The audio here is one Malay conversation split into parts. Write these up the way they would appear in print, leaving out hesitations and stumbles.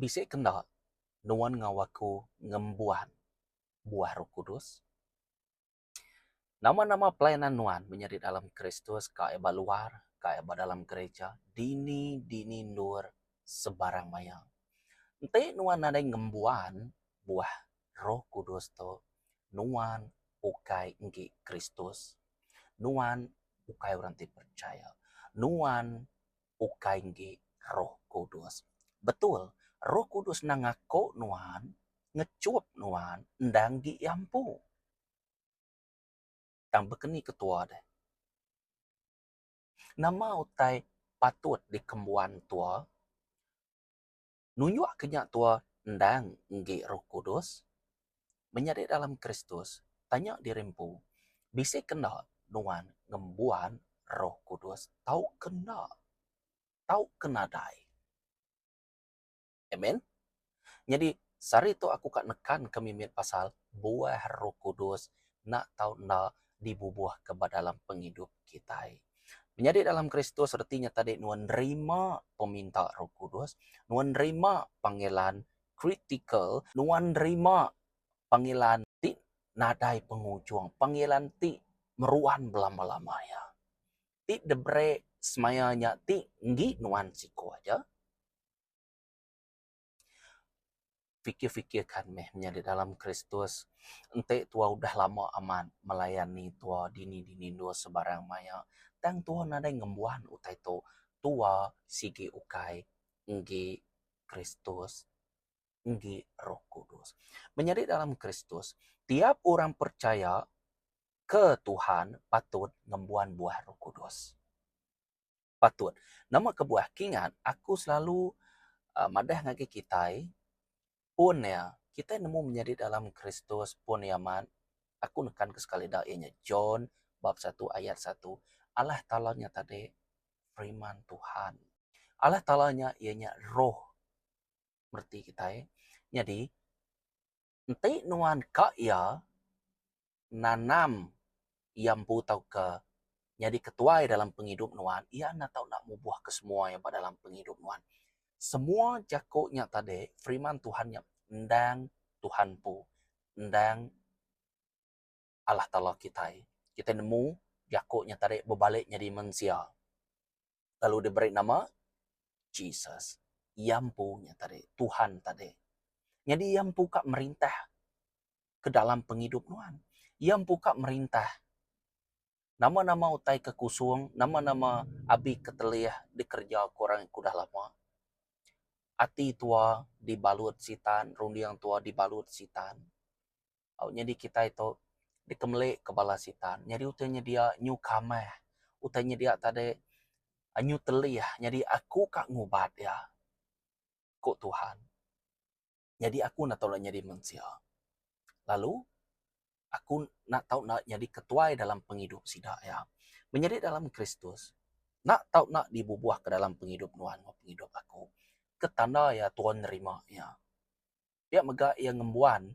Bisik kena nuan ngawaku ngembuan buah Roh Kudus. Nama-nama pelayanan nuan menjadi dalam Kristus kaeba luar, kaeba dalam gereja, dini nur sebarang mayang. Ente nuan ada ngembuan buah Roh Kudus to, nuan ukai nggi Kristus, nuan ukai orang ti percaya, nuan ukai nggi Roh Kudus. Betul, Roh Kudus nangako nuan, ngecup nuan, ndang gi yampu. Tang bekeni ketua deh. Nama utai patut dikembuan tua, nunjuk kenyak tua ndang nggi Roh Kudus, menjadi dalam Kristus, tanya dirempu, bisa kena nuan ngembuan Roh Kudus, tahu kena dai. Amen. Jadi sari itu aku kak nekan kemimit pasal buah Roh Kudus nak tahu nak dibubuh ke dalam penghidup kita. Menjadi dalam Kristus artinya tadi nuan nerima peminta Roh Kudus, nuan nerima panggilan kritikal, nuan nerima panggilan ti nadai pengujung, panggilan ti meruan belama-lama ya. Ti debre semayanya ti nggi nuan siko aja. Fikir-fikirkan mehnya di dalam Kristus. Ente tua udah lama aman melayani tua dini dua sebarang maya. Dan tua nada ngembuan utai to tua sigi ukai nggi Kristus, nggi Roh Kudus. Menjadi dalam Kristus, tiap orang percaya ke Tuhan patut ngembuan buah Roh Kudus. Patut. Nama kebuah kingan, aku selalu madah ngagi kitai, pun ya, kita nemu menjadi dalam Kristus pun ya man. Aku nekan ke sekali da'inya John bab 1 ayat 1. Allah Ta'alanya tadi firman Tuhan. Allah Ta'alanya ianya roh. Berarti kita ya. Jadi, ente nuan ka ya nanam yang tau ke jadi ketua dalam penghidup nuan, ia nak tahu nak mubuah ke semua yang pada dalam penghidup nuan. Semua jakoknya tadi, firman Tuhannya, ndang Tuhan pu, ndang Allah Ta'ala kita. Kita nemu jakoknya tadi berbaliknya di manusia. Lalu diberi nama Jesus. Yampunya tadi, Tuhan tadi. Jadi yampu kak merintah ke dalam penghidup nuan. Yampu kak merintah. Nama-nama utai kekusung, nama-nama abi keteliah dikerja korang kudah lama. Ati tua dibalut sitan, rundiang tua dibalut sitan. Jadi kita itu dikemlek kepala sitan. Jadi utanya dia nyu kameh. Utanya dia tadi nyu telih. Jadi aku kak ngubat ya. Kok Tuhan. Jadi aku nak tahu nak jadi manusia. Lalu aku nak tahu nak jadi ketua dalam penghidup sidak ya. Menjadi dalam Kristus. Nak tahu nak dibubuh ke dalam penghidup nuan, penghidup aku. Ketanda ya Tuhan nerima ya. Dia megak yang ngembuan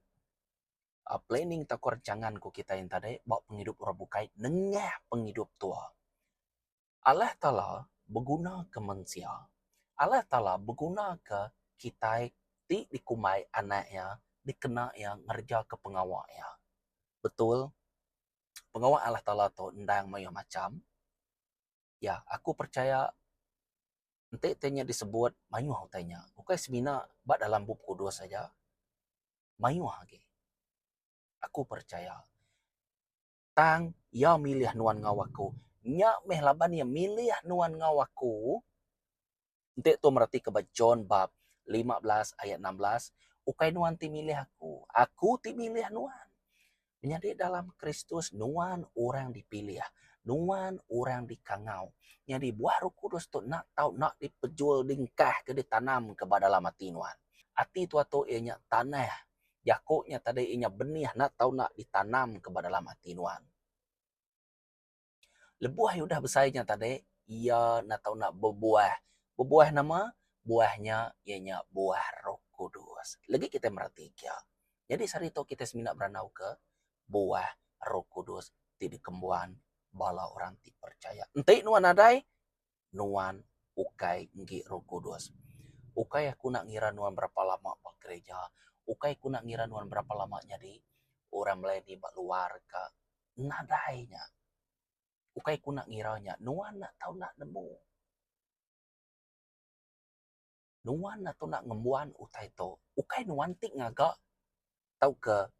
planning takor jangan ku kita yang tadi bawa penghidup orang bukai nengah penghidup tua. Allah Ta'ala berguna ke manusia. Allah Ta'ala berguna ke kita ti dikumai anaknya, dikena yang ngerja ke pengawalnya. Betul, pengawal Allah Ta'ala tu ndang mayo macam. Ya, aku percaya nanti tanya disebut mayuh tanya. Bukan semina bak dalam buku dua saja. Mayuh lagi. Aku percaya. Tang ya milih nuan ngawaku. Nya meh laban ya milih nuan ngawaku. Nanti tu merati ke John bab 15 ayat 16. Ukai nuan ti milih aku. Aku ti milih nuan. Menjadi dalam Kristus nuan orang dipilih. Nuan orang dikangau. Jadi buah Roh Kudus tu nak tahu nak dipejul dingkah ke ditanam ke dalam hati nuan. Hati tu atau ianya tanah. Jakoknya tadi ianya benih nak tahu nak ditanam ke dalam hati nuan. Lebuah yang udah besarnya tadi, ia nak tahu nak berbuah. Berbuah nama, buahnya ianya buah Roh Kudus. Lagi kita merhatikan. Jadi hari itu kita seminat beranau ke buah Roh Kudus di kembuan bala orang ti percaya. Ente nuan adai, nuan ukai nggi Roh Kudus. Ukai aku nak ngira nuan berapa lama bak gereja. Ukai aku nak ngira nuan berapa lama jadi orang melayani bak luar ka. Nadainya. Ukai aku nak ngiranya. Nuan nak tahu nak nemu. Nuan nak tahu nak ngembuan utai to. Ukai nuan tik ngagak. Tahu ke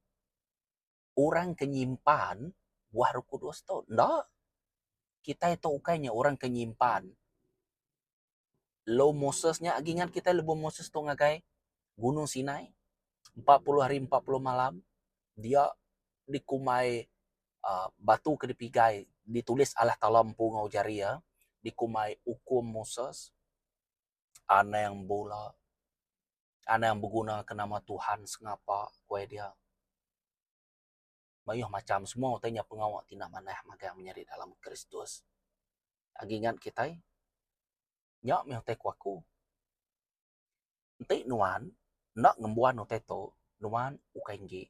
orang kenyimpan buah Roh Kudus to. Ndak. Kita itu ukainya orang kenyimpan. Lo Mosesnya agingan kita lebo Moses to ngagai Gunung Sinai 40 hari 40 malam dia dikumai batu ke dipigai ditulis Allah Taala mpu ngau jaria dikumai hukum Moses ana yang bola ana yang berguna ke nama Tuhan sengapa kue dia mayuh macam semua tanya pengawak tina manah magang menyari dalam Kristus agingan kita nyak meh te kuaku ente nuan nak ngembuan no teto nuan ukenggi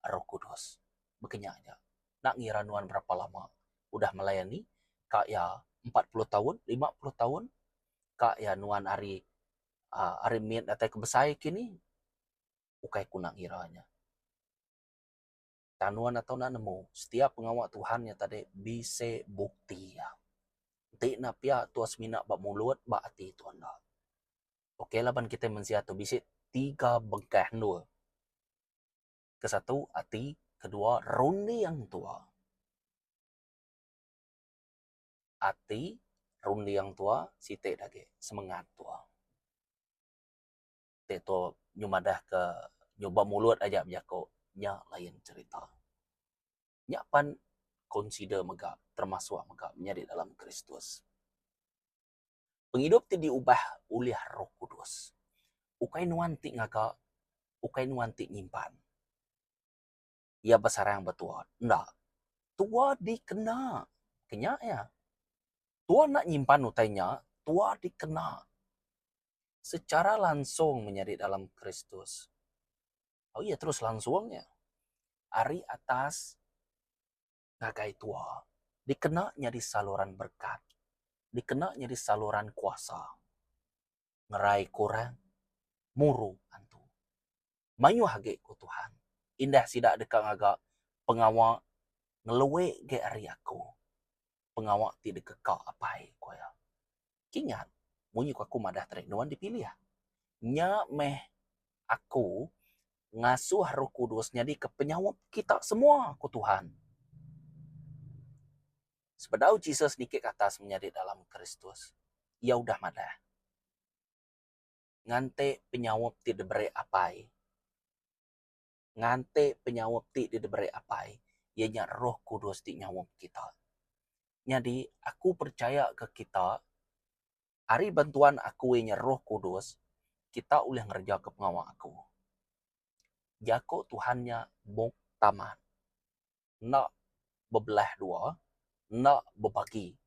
Roh Kudus bekenyanya nak ngira nuan berapa lama udah melayani kak ya 40 tahun 50 tahun kak ya nuan hari hari miet datang ke besai kini ukai ku nak ngiranya tanuan atau nak nemu setiap pengawak Tuhannya tadi bisa bukti ya Tik na pia tuas mina bak mulut bak hati tuan dah. Okey lah ban kita mensiatu bisik 3 bengkah dua. Ke satu hati, kedua rundi yang tua. Hati rundi yang tua sitik lagi semangat tua. Tik tu nyumadah ke nyoba mulut aja berjako nya lain cerita. Nya pan consider megap termasuk megap menjadi dalam Kristus. Penghidup ti diubah oleh Roh Kudus. Ukai nuanti ngaka, ukai nuanti nyimpan. Ia besar yang betul. Ndak. Tua dikena. Kenya ya. Tua nak nyimpan utainya, tua dikena. Secara langsung menjadi dalam Kristus. Oh iya terus langsungnya. Ari atas ngagai tua. Dikena jadi saluran berkat. Dikena jadi saluran kuasa. Ngerai kurang. Muru antu. Mayu hage ku Tuhan. Indah sidak dekat agak pengawak ngeluwe ge ari aku. Pengawak ti dekekak apai ko ya. Kingat munyi aku madah trek nuan dipilih ya. Nya meh aku ngasuh Roh Kudus jadi ke penyawap kita semua ku Tuhan. Sebedau Jesus dikit kata menjadi dalam Kristus. Ya udah madah. Ngante penyawap ti diberi apai. Ngante penyawap ti diberi apai. Ianya Roh Kudus ti nyawap kita. Jadi aku percaya ke kita hari bantuan aku ianya Roh Kudus kita boleh ngerja ke pengawal aku. Jako Tuhannya buk taman. Nak bebelah dua, nak berbagi.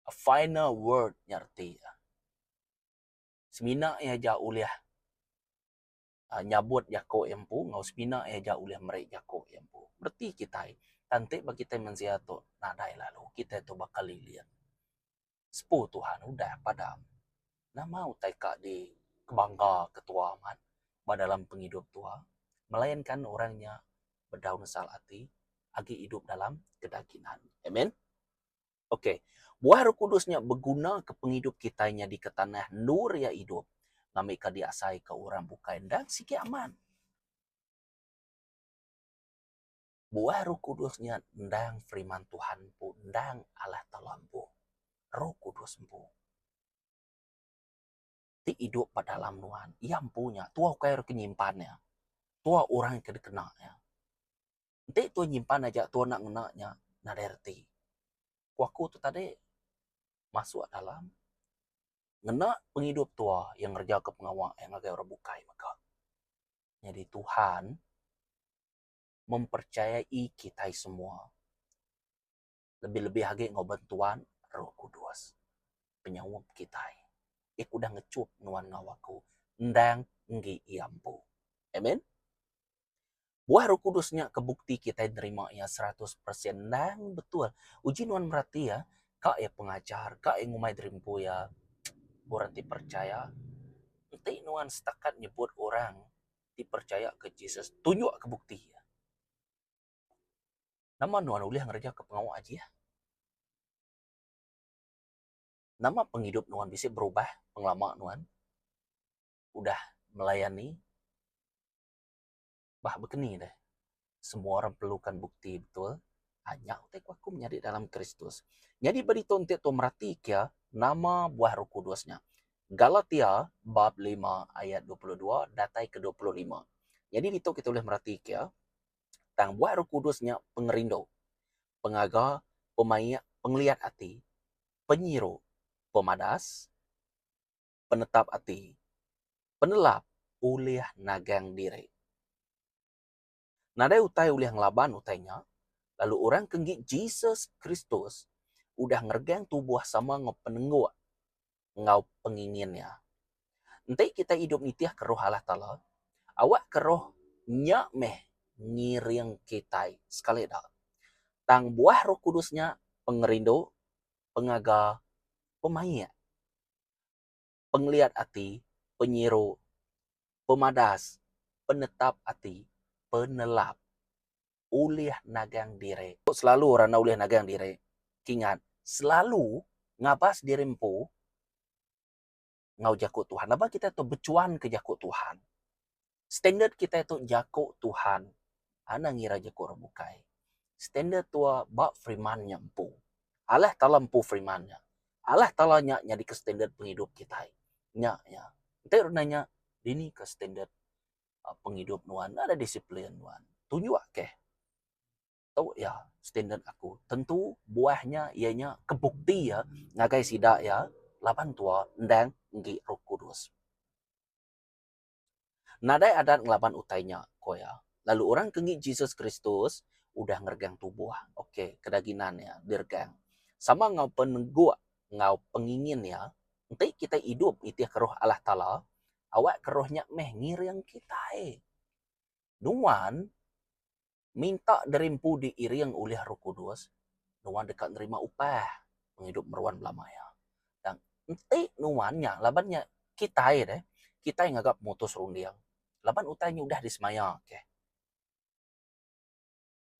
A final word nyarti. Semina ia ja oleh nyabut jako empu, ngau semina ia ja oleh merek jako empu. Berarti kita nanti bagi kita mensiato nadai lalu kita itu bakal lihat. Sepuh Tuhan udah padam. Nama utai kak di kebangga ketua aman dalam penghidup tua melayankan orangnya berdaun salati agi hidup dalam kedakinan. Amen. Okey. Buah Roh Kudusnya berguna ke penghidup kitanya di ketanah nur ya hidup. Ngamik ka diasai ke orang bukan dan sikit aman. Buah Roh Kudusnya ndang firman Tuhan pun ndang Allah Taala pun. Roh Kudus pun. Ti hidup pada dalam nuan. Ia punya. Tua kaya kenyimpannya. Tua orang yang kedekenaknya. Nanti tua nyimpan aja, tua nak ngenaknya. Naderti. Kuaku tu tadi masuk dalam ngenak penghidup tua yang kerja ke pengawal yang agak orang bukai maka. Jadi Tuhan mempercayai kita semua. Lebih-lebih lagi ngau bantuan Roh Kudus. Penyawap kita. Iku udah ngecup nuan ngawaku. Ndang ngi iampu. Amen. Buah Roh Kudusnya kebukti kita terima ya 100% nang betul. Uji nuan merati ya, kak ya pengajar, kak yang ngumai derimpu ya. orang dipercaya, nanti nuan setakat nyebut orang dipercaya ke Jesus, tunjuk ke bukti. Nama nuan ulih ngerja ke pengawal aja ya. Nama penghidup nuan bisa berubah, penglama nuan udah melayani, bah begini deh. Semua orang perlukan bukti betul. Hanya utek aku menjadi dalam Kristus. Jadi berita untuk tu merhati ya nama buah Roh Kudusnya. Galatia bab 5 ayat 22 datai ke 25. Jadi itu kita boleh merhati ya tang buah Roh Kudusnya pengerindo, pengaga, pemayak, penglihat hati, penyiru, pemadas, penetap hati, penelap, ulih nagang diri. Nadai utai ulih ngelaban utainya, lalu orang kenggik Jesus Kristus udah ngergang tubuh sama ngepenenggu ngau penginginnya. Nanti kita hidup nitiah ke roh Allah Ta'ala, awak ke roh nya meh ngiring kita sekali dah. Tang buah Roh Kudusnya pengerindo, pengaga, pemaya, penglihat hati, penyiru, pemadas, penetap hati, penelap, ulih nagang diri. Selalu orang ulih nagang diri. Ingat, selalu ngabas dirempu ngau jakut Tuhan. Apa kita tu bercuan ke jakut Tuhan. Standard kita itu jakut Tuhan. Ana ngira jakut rebukai. Standard tua bak firmannya empu. Allah Ta'ala empu firmannya. Allah Ta'ala nyadi ke standard penghidup kita. Nya. Kita nanya, ini ke standard penghidup nuan. Ada disiplin nuan. Tunjuk ke. Tahu ya standard aku. Tentu buahnya ianya kebukti ya. Ngagai sidak ya. Lapan tua ndang ngi Roh Kudus. Nadai adat ngelapan utainya koya. Lalu orang kengi Jesus Kristus udah ngergang tubuh. Oke, kedaginannya dirgang. Sama ngau penenggu, ngau pengingin ya. Nanti kita hidup itu ke roh Allah Ta'ala. Awak ke rohnya meh ngiring kita. Nuan minta derimpu diiring oleh Roh Kudus. Nuan dekat nerima upah menghidup meruan belamaya. Dan nanti nuannya, labannya kita deh. Kita yang agak mutus rundiang. Laban utainya udah disemaya. Okay.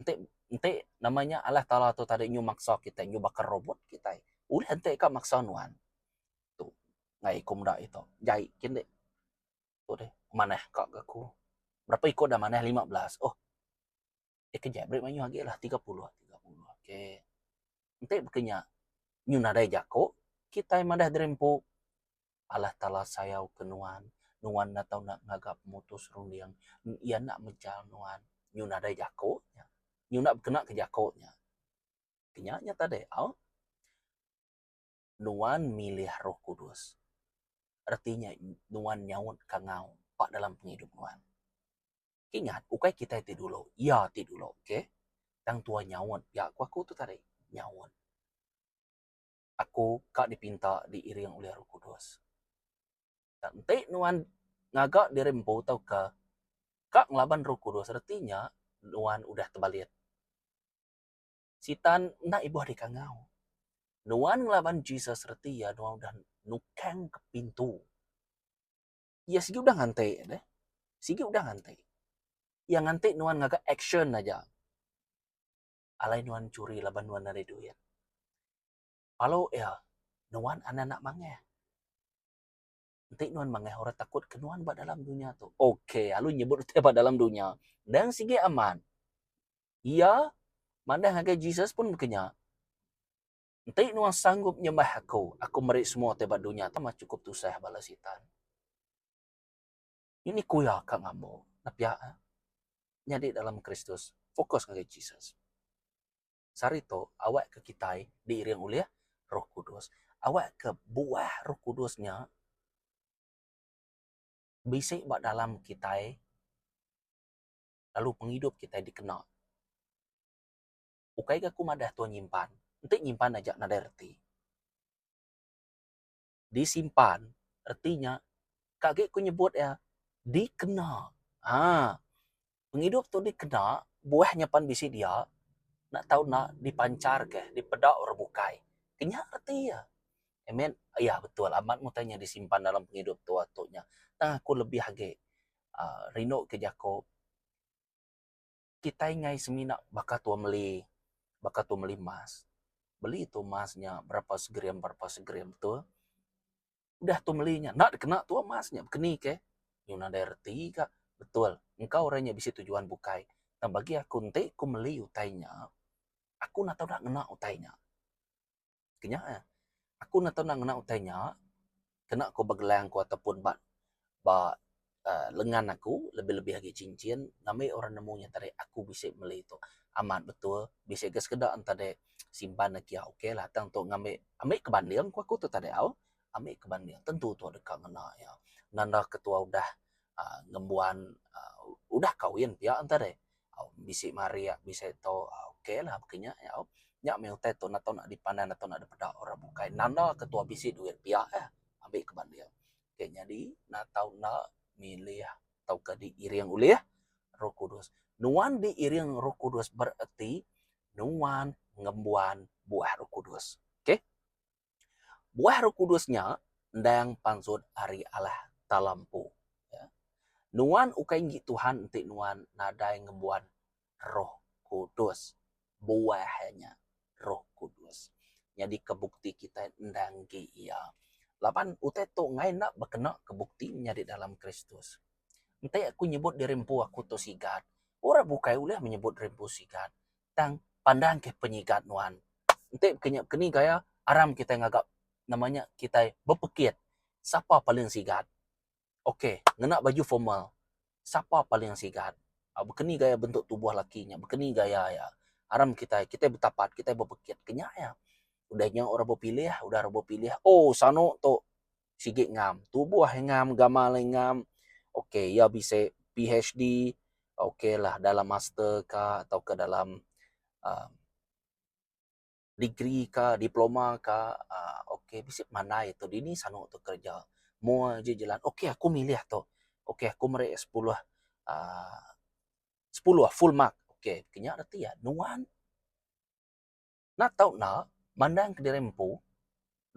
Nanti namanya Allah Ta'ala tu tadi nyu maksa kita, nyu bakar robot kita. Udah nanti ka maksa nuan. Tu, ngai kumda itu. Jai, kinde. Tu deh, mana kak aku. Berapa ikut dah mana 15. Oh, kejap, break manyu lagi lah 30. Okay. Nanti bekenya, nyu nadai jako, kita yang madah derempu. Allah Ta'ala sayau ke nuan. Nuan na tau nak ngagap mutus rundiang. Ia nak mencal nuan. Nyu nadai jako. Nyu nak kena ke jakonya. Kenyanya tadi, nuan milih Roh Kudus. Artinya nuan nyawut kangau pak dalam penghidup nuan. Ingat, ukai kita itu dulu. Ya, itu dulu, oke? Okay? Tang tua nyawut. Ya, aku tu tadi nyawut. Aku kak dipinta diiring oleh Roh Kudus. Nanti nuan ngagak dirempu tau ke kak ngelaban Roh Kudus. Artinya nuan udah terbalik. Sitan nak ibu adik kangau. Nuan ngelaban Jesus reti ya, nuan udah nukang ke pintu. Ya sigi udah ngantai deh. Sigi udah ngantai. Yang ngantai nuan ngagak action aja. Alai nuan curi laban nuan ada duit. Kalau ya nuan anak-anak mangeh. Nanti nuan mangeh orang takut ke nuan ba dalam dunia tu. Oke, alu nyebut te ba dalam dunia. Dan sigi aman. Iya, mana ngagak Jesus pun bekenya. Nanti nuan sanggup nyembah aku. Aku merik semua te ba dunia. Tama cukup tu saya balasitan. Ini kuya kak ngambo. Napia nyadi dalam Kristus. Fokus ngagak Jesus. Sarito, awak ke kita diiring oleh Roh Kudus. Awak ke buah Roh Kudusnya bisik bak dalam kita, lalu penghidup kita dikena. Ukai ke aku madah tuan nyimpan. Nanti nyimpan aja nada erti. Disimpan, artinya kakek ku nyebut ya, dikena. Penghidup tu dikena, buahnya pan bisi dia, nak tahu nak dipancar ke, dipedak orang bukai. Kenya arti ya. Amen. Ya betul, amat mu tanya disimpan dalam penghidup tua tunya. Tang aku lebih hage rino ke jako kita ingai semina baka tua meli mas. Beli itu masnya berapa segram tuh. Udah tuh melinya, nak kena tuh masnya, keni ke. Yuna derti kak, betul. Engkau orangnya bisa tujuan bukai. Nah bagi aku ente, aku meli utainya. Aku nak tahu nak ngena utainya. Kenya aku nak tahu nak ngena utainya. Kena aku begelang aku ataupun ba lengan aku lebih-lebih lagi cincin ngambil orang nemunya tadi aku bisa beli itu aman betul bisa gas kedak tadi simpan lagi ya oke lah tang untuk ngambil ambil kebanding aku tuh tadi ambil kebanding tentu tuh dekat ngena ya nanda ketua udah ngembuan udah kawin ya tadi bisa Maria bisa itu oke lah begini ya nyak meu teto nato nak dipandang nato nak dapat orang bukai nanda ketua bisi duit pihak ambil kebanding kayaknya di natau na milih atau ke diiring oleh Roh Kudus. Nuan diiring Roh Kudus berarti nuan ngembuan buah Roh Kudus. Oke? Okay? Buah Roh Kudusnya ndang pansud hari Allah talampu. Ya. Nuan ukainggi Tuhan nanti nuan nadai ngembuan Roh Kudus. Buahnya Roh Kudus. Jadi kebukti kita ndang iya. Lapan uteto ngai nak berkena kebukti menjadi dalam Kristus. Entah aku nyebut di rempu aku to sigat. Orang bukai ulah menyebut rempu sigat. Tang pandang ke penyigat nuan. Entah kenyap keni gaya aram kita ngagap namanya kita berpekit. Siapa paling sigat? Oke, ngena baju formal. Siapa paling sigat? Berkeni gaya bentuk tubuh lakinya. Berkeni gaya ya. Aram kita bertapat, kita berpekit. Kenyak ya. Udahnya orang berpilih, udah orang berpilih. Oh, sano to sige ngam. Tubuh ngam, gamal ngam. Oke, ya bisa PhD. Oke lah, dalam master kah atau ke dalam uh, degree kah, diploma kah. Oke, bisa mana itu? Ini sano untuk kerja. Mau aja jalan. Oke, aku milih tuh. Oke, aku merek 10 10 full mark. Oke, kenya arti ya. Nuan. Nah tau na, mandang ke dirempu,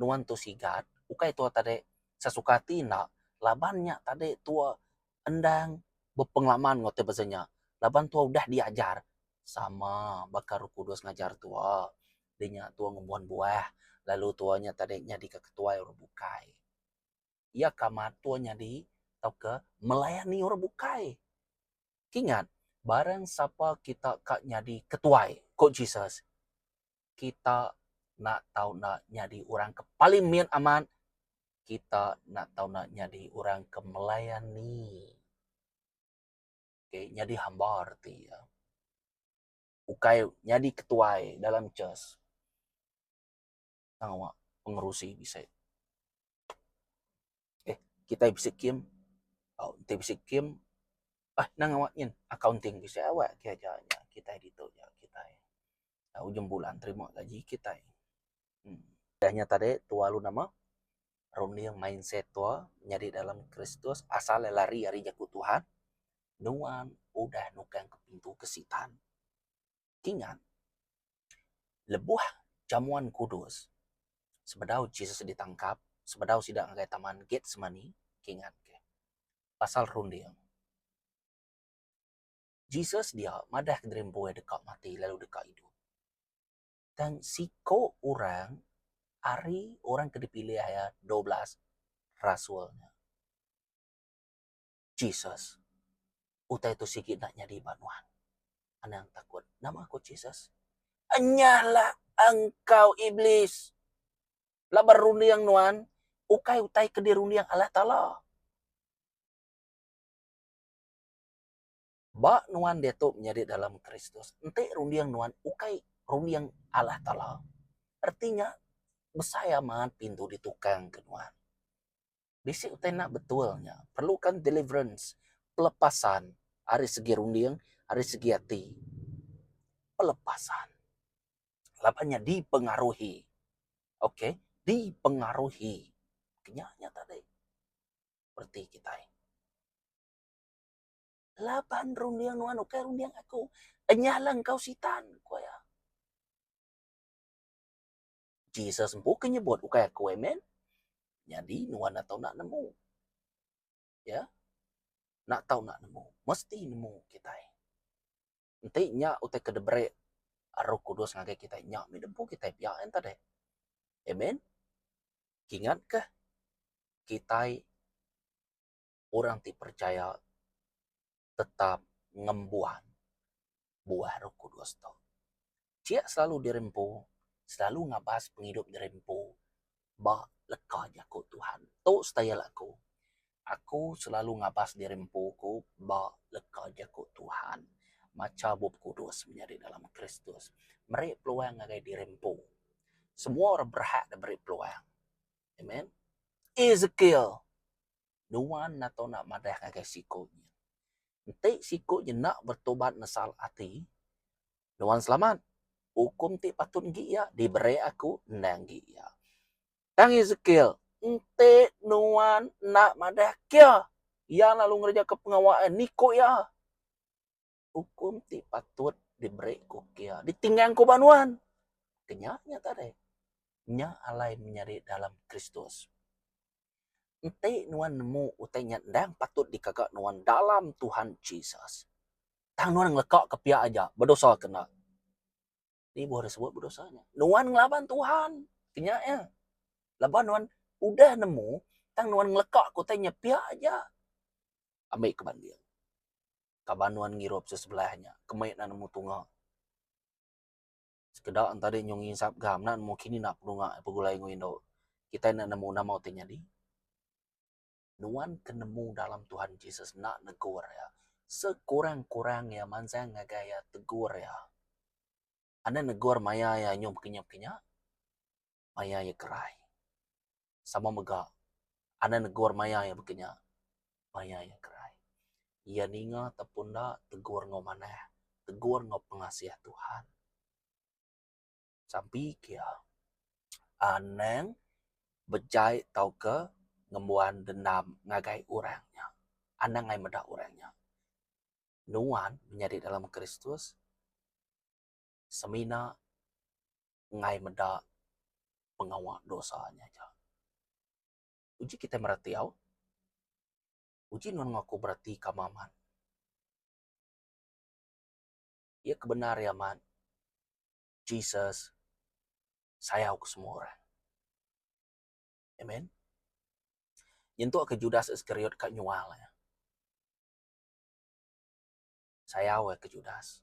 nuan tu sigat, ukai tua tadi sesukati nak, labannya tadi tua endang berpengalaman ngote bahasanya. Laban tua udah diajar sama bakar kudus ngajar tua. Dinya tua ngembuan buah, lalu tuanya tadi nyadi ke ketua orang bukai. Ia kamar tuanya di tau ke melayani orang bukai. Ingat, barang siapa kita kak nyadi ketuai, kok Jesus, kita nak tahu nak nyadi orang ke paling mian aman, kita nak tahu nak nyadi orang ke melayani. Oke, nyadi hamba arti ya. Ukai nyadi ketuai dalam church. Tangwa pengerusi bisa. Kita bisa kim. Kita bisa kim. Nang awaknya accounting bisa awak aja kita itu ya kita. Ujung bulan terima gaji kita. Dahnya tadi tua lu nama Roni yang mindset tua nyari dalam Kristus asal lari dari jaku Tuhan nuan udah nukang ke pintu kesitan kingan lebuh jamuan kudus sebedau Jesus ditangkap sebedau sidang agak taman gate semani kingan ke pasal rundiang Jesus dia madah ke dreamboy dekat mati lalu dekat hidup dan siko orang hari orang ke dipilih ya 12 rasulnya Jesus utai itu sikit nak nyadi banuan anak takut nama aku Jesus anyalah engkau iblis labar rundiang nuan ukai utai ke rundiang Allah Ta'ala ba nuan deto menjadi dalam Kristus ente rundiang nuan ukai rundiang Allah Ta'ala artinya besaya man pintu di tukang kenuan bisi utai nak betulnya perlukan deliverance pelepasan hari segi rundiang hari segi hati pelepasan lapanya dipengaruhi oke dipengaruhi kenyanya tadi seperti kita laban rundiang nuan oke rundiang aku enyalang kau sitan ko ya Jesus empu kenyebut ukai aku, amen. Jadi nuan atau nak nemu, ya, nak tahu nak nemu, mesti nemu kita. Nanti nya utai kedebre Roh Kudus ngagai kita nya midempu kita pia enta deh, amen. Ingatkah kita orang ti percaya tetap ngembuan buah Roh Kudus tu. Cia selalu dirempu, selalu ngabas penghidup dirempu, bah leka jaku Tuhan. Tu style aku. Aku selalu ngabas dirempuku, bah leka jaku Tuhan. Maca bub kudus menjadi dalam Kristus. Meri peluang ngagai dirempu. Semua orang berhak diberi peluang. Amen. Ezekiel. Nuan atau nak madah ngagai sikonya. Nanti sikonya nak bertobat nasal hati. Nuan selamat. Hukum ti patut gi ya. Diberi aku nang gi ya. Tang Ezekiel. Ente nuan nak madah kia. Ya lalu ngerja ke pengawaan. Niko ya. Hukum ti patut diberi ku kia. Ditinggang ku banuan. Kenyanya tadi. Nya alai menyari dalam Kristus. Ente nuan nemu utai nyandang patut dikagak nuan dalam Tuhan Jesus. Tang nuan ngelekak ke pihak aja. Berdosa kena. Ini boleh sebut berdosanya. Nuan ngelaban Tuhan. Kenyanya. Laban nuan udah nemu. Tang nuan ngelekak ku tanya pihak aja. Ambil keban dia. Kabanuan ngirup sesebelahnya. Kemait na nemu tunga. Sekedar antara nyong insap gam na nemu kini nak penunga. Pegulai nguindo. Kita nak nemu nama utenya di. Nuan kenemu dalam Tuhan Yesus nak negur ya. Sekurang-kurang ya mansang ngagaya tegur ya. Anda negur maya ya nyom kenyak-kenyak. Maya ya kerai. Sama mega. Anda negur maya ya berkenyak. Maya ya kerai. Ia ninga tepunda tegur ngomaneh. Tegur ngop pengasiah Tuhan. Sampai kia. Aneng bejai tau ke ngembuan dendam ngagai orangnya. Aneng ngai medak orangnya. Nuan menjadi dalam Kristus. Semina ngai medak pengawal dosanya aja. Uji kita meratiau. Uji nuan ngaku berarti kamaman. Ia kebenar ya man. Jesus sayang ke semua orang. Amen. Yentuk ke Judas Iskariot kat nyual ya. Sayang ke Judas.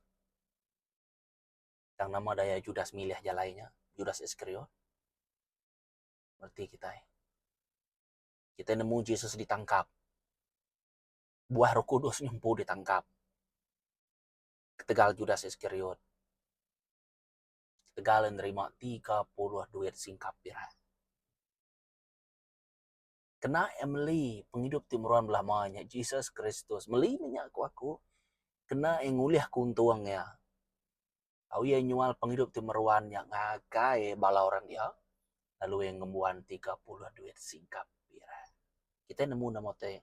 Yang nama daya Judas milih jalainya. Judas Iskariot. Berarti kita. Kita nemu Jesus ditangkap. Buah Roh Kudus nyempu ditangkap. Ketegal Judas Iskariot. Ketegal nerima 30 duit singkap pirat. Kena Emily penghidup timuran belamanya Jesus Kristus. Meli minyak aku. Kena yang nguliah kuntuang ya. Au yang nyual penghidup timuran yang ngagai bala orang dia. Lalu yang ngembuan 30 duit singkap pirat. Kita nemu nama teh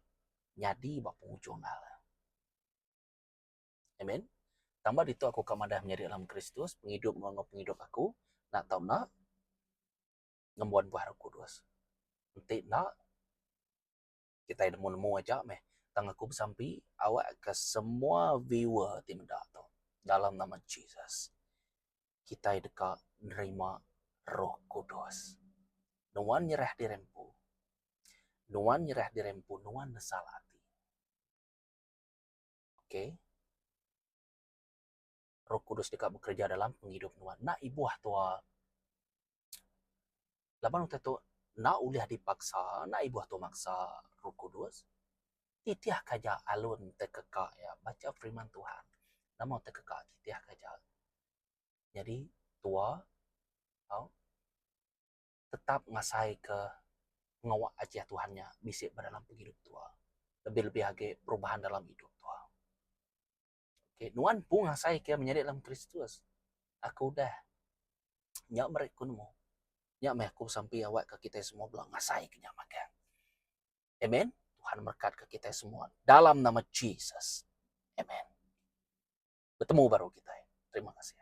nyadi bak pengucung ngala. Amen. Tambah itu aku kamadah menjadi dalam Kristus, penghidup aku, nak tahu nak ngembuan buah Roh Kudus. Nanti nak kita nemu aja meh. Tang aku bersampi awak ke semua viewer tim tu dalam nama Jesus. Kita dekat nerima Roh Kudus. Nuan nyerah dirempu. Nuan nyerah dirempu, nuan nesal hati. Oke. Roh Kudus dekat bekerja dalam penghidup nuan. Nak ibuah tua. Laban udah tu nak uliah dipaksa, nak ibuah tu maksa Roh Kudus. Titiah kaja alun tekeka ya. Baca firman Tuhan. Nama tekeka titiah kaja. Jadi tua tetap ngasai ke ngawak aja Tuhannya bisik dalam penghidup tua. Lebih-lebih lagi perubahan dalam hidup tua. Oke, nuan pun ngasai ke menjadi dalam Kristus. Aku dah nyak mereka nemu. Nyak aku sampai awak ke kita semua bilang ngasai ke nyak makan. Amen. Tuhan berkat ke kita semua dalam nama Jesus. Amen. Bertemu baru kita. Terima kasih.